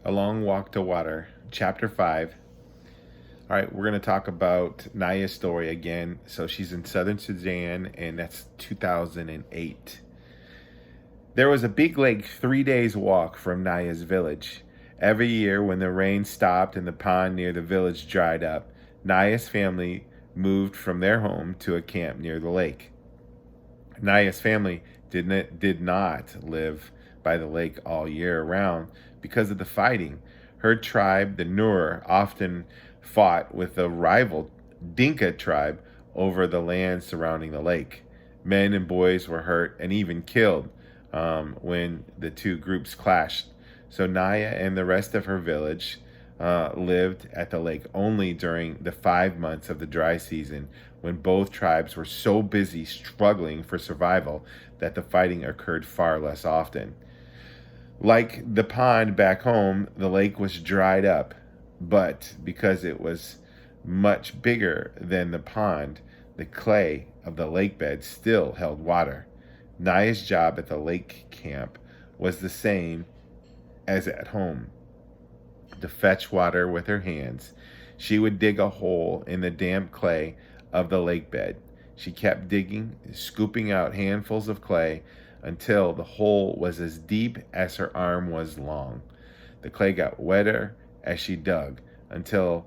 A Long Walk to Water, Chapter 5. All right, we're going to talk about Naya's story again. So she's in southern Sudan, and that's 2008. There was a big lake 3 days' walk from Naya's village. Every year, when the rain stopped and the pond near the village dried up, Naya's family moved from their home to a camp near the lake. Naya's family did not live by the lake all year round because of the fighting. Her tribe, the Nur, often fought with the rival Dinka tribe over the land surrounding the lake. Men and boys were hurt and even killed when the two groups clashed. So Naya and the rest of her village lived at the lake only during the 5 months of the dry season, when both tribes were so busy struggling for survival that the fighting occurred far less often. Like the pond back home, the lake was dried up, but because it was much bigger than the pond, the clay of the lake bed still held water. Naya's job at the lake camp was the same as at home: to fetch water with her hands. She would dig a hole in the damp clay of the lake bed. She kept digging, scooping out handfuls of clay until the hole was as deep as her arm was long. The clay got wetter as she dug until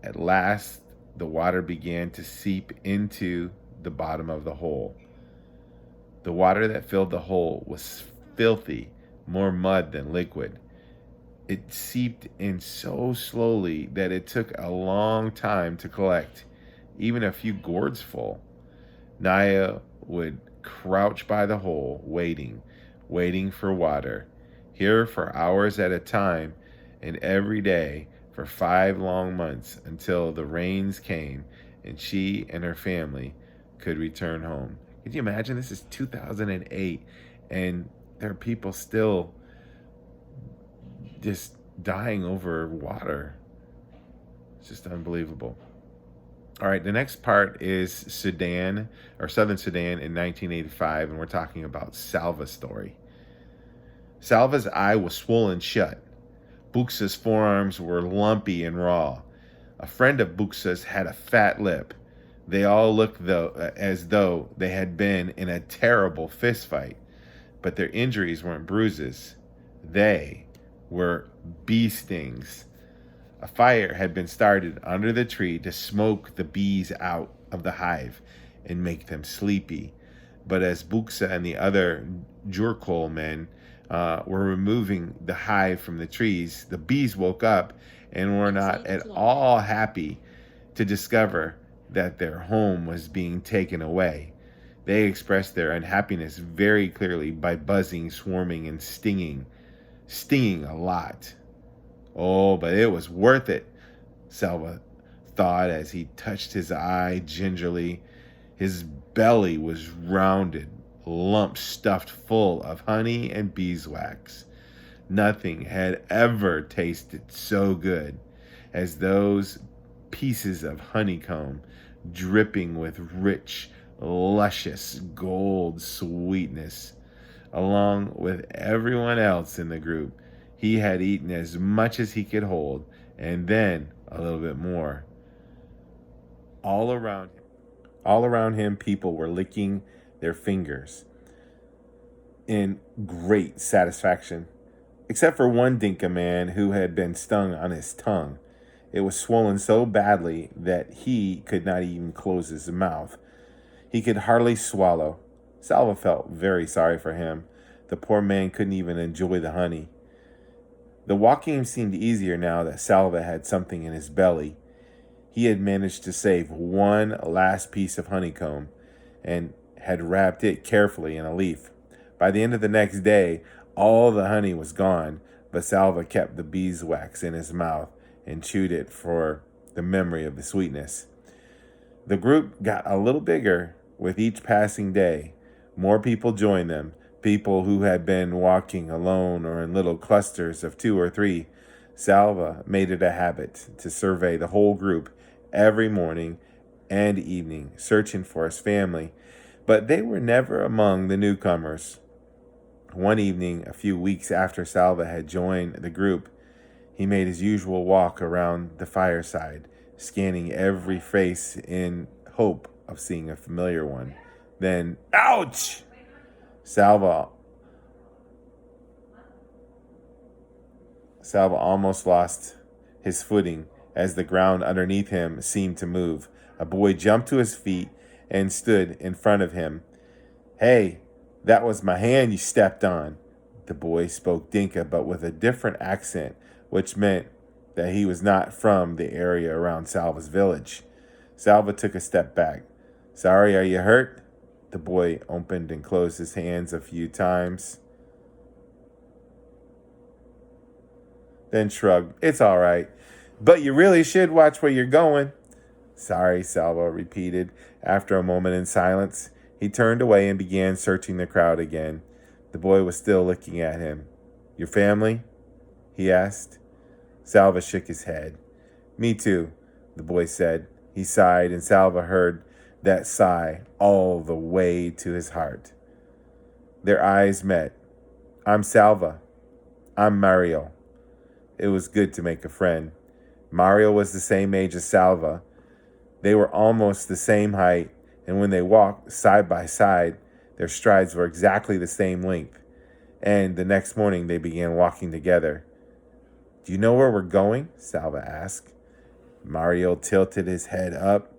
at last the water began to seep into the bottom of the hole. The water that filled the hole was filthy, more mud than liquid. It seeped in so slowly that it took a long time to collect, even a few gourds full. Naya would crouch by the hole, waiting for water, here for hours at a time, and every day for 5 long months until the rains came and she and her family could return home. Could you imagine? This is 2008, and there are people still just dying over water. It's just unbelievable. All right, the next part is Sudan, or Southern Sudan in 1985, and we're talking about Salva's story. Salva's eye was swollen shut. Buxa's forearms were lumpy and raw. A friend of Buxa's had a fat lip. They all looked as though they had been in a terrible fist fight, but their injuries weren't bruises. They were bee stings. A fire had been started under the tree to smoke the bees out of the hive and make them sleepy. But as Buxa and the other Jurkol men were removing the hive from the trees, the bees woke up and were not at all happy to discover that their home was being taken away. They expressed their unhappiness very clearly by buzzing, swarming, and stinging a lot. Oh, but it was worth it, Salva thought as he touched his eye gingerly. His belly was rounded, lumps stuffed full of honey and beeswax. Nothing had ever tasted so good as those pieces of honeycomb, dripping with rich, luscious gold sweetness. Along with everyone else in the group, he had eaten as much as he could hold, and then a little bit more. All around him, people were licking their fingers in great satisfaction, except for one Dinka man who had been stung on his tongue. It was swollen so badly that he could not even close his mouth. He could hardly swallow. Salva felt very sorry for him. The poor man couldn't even enjoy the honey. The walking seemed easier now that Salva had something in his belly. He had managed to save one last piece of honeycomb and had wrapped it carefully in a leaf. By the end of the next day, all the honey was gone, but Salva kept the beeswax in his mouth and chewed it for the memory of the sweetness. The group got a little bigger with each passing day. More people joined them, people who had been walking alone or in little clusters of 2 or 3. Salva made it a habit to survey the whole group every morning and evening, searching for his family, but they were never among the newcomers. One evening, a few weeks after Salva had joined the group, He made his usual walk around the fireside, scanning every face in hope of seeing a familiar one. Then, ouch! Salva almost lost his footing as the ground underneath him seemed to move. A boy jumped to his feet and stood in front of him. "Hey, that was my hand you stepped on." The boy spoke Dinka, but with a different accent, which meant that he was not from the area around Salva's village. Salva took a step back. "Sorry, are you hurt?" The boy opened and closed his hands a few times, then shrugged. "It's all right, but you really should watch where you're going." "Sorry," Salva repeated. After a moment in silence, he turned away and began searching the crowd again. The boy was still looking at him. "Your family?" he asked. Salva shook his head. "Me too," the boy said. He sighed, and Salva heard that sigh all the way to his heart. Their eyes met. "I'm Salva." "I'm Mario." It was good to make a friend. Mario was the same age as Salva. They were almost the same height, and when they walked side by side, their strides were exactly the same length. And the next morning they began walking together. "Do you know where we're going?" Salva asked. Mario tilted his head up,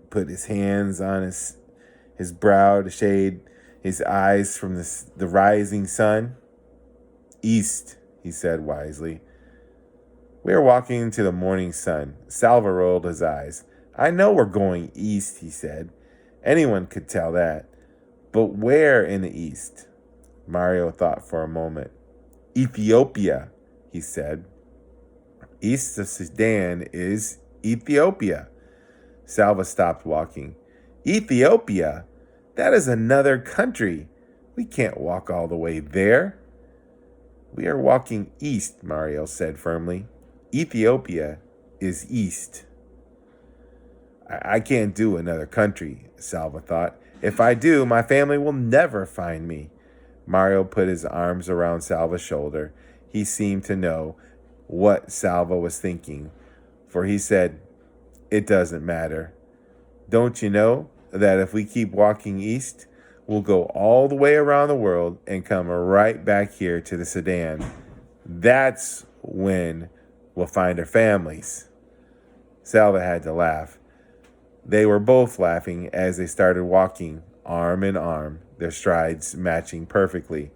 put his hands on his brow to shade his eyes from the rising sun. "East," he said wisely. "We are walking to the morning sun." Salva rolled his eyes. "I know we're going east," he said. Anyone could tell that. "But where in the east?" Mario thought for a moment. "Ethiopia," he said. "East of Sudan is Ethiopia." Salva stopped walking. "Ethiopia? That is another country. We can't walk all the way there." "We are walking east," Mario said firmly. "Ethiopia is east." I can't do another country," Salva thought. "If I do, my family will never find me." Mario put his arms around Salva's shoulder. He seemed to know what Salva was thinking, for he said, "It doesn't matter. Don't you know that if we keep walking east, we'll go all the way around the world and come right back here to the Sudan? That's when we'll find our families." Salva had to laugh. They were both laughing as they started walking, arm in arm, their strides matching perfectly.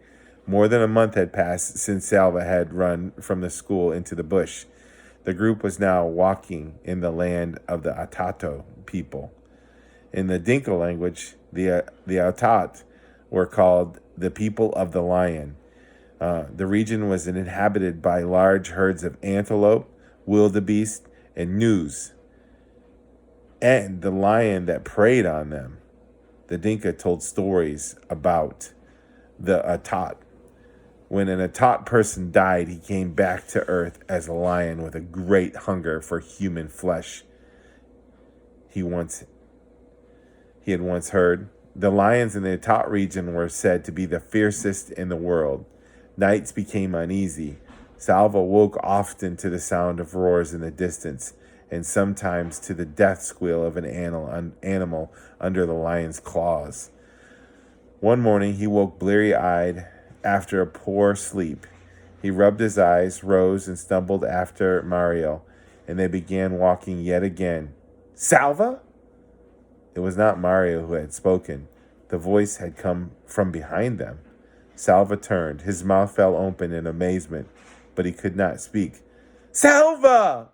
More than a month had passed since Salva had run from the school into the bush. The group was now walking in the land of the Atato people. In the Dinka language, the Atat were called the people of the lion. The region was inhabited by large herds of antelope, wildebeest, and gnus, and the lion that preyed on them. The Dinka told stories about the Atat. When an Atat person died, he came back to earth as a lion with a great hunger for human flesh. He had once heard. The lions in the Atat region were said to be the fiercest in the world. Nights became uneasy. Salva woke often to the sound of roars in the distance, and sometimes to the death squeal of an animal under the lion's claws. One morning he woke bleary-eyed after a poor sleep. He rubbed his eyes, rose, and stumbled after Mario, and they began walking yet again. "Salva?" It was not Mario who had spoken. The voice had come from behind them. Salva turned. His mouth fell open in amazement, but he could not speak. "Salva!"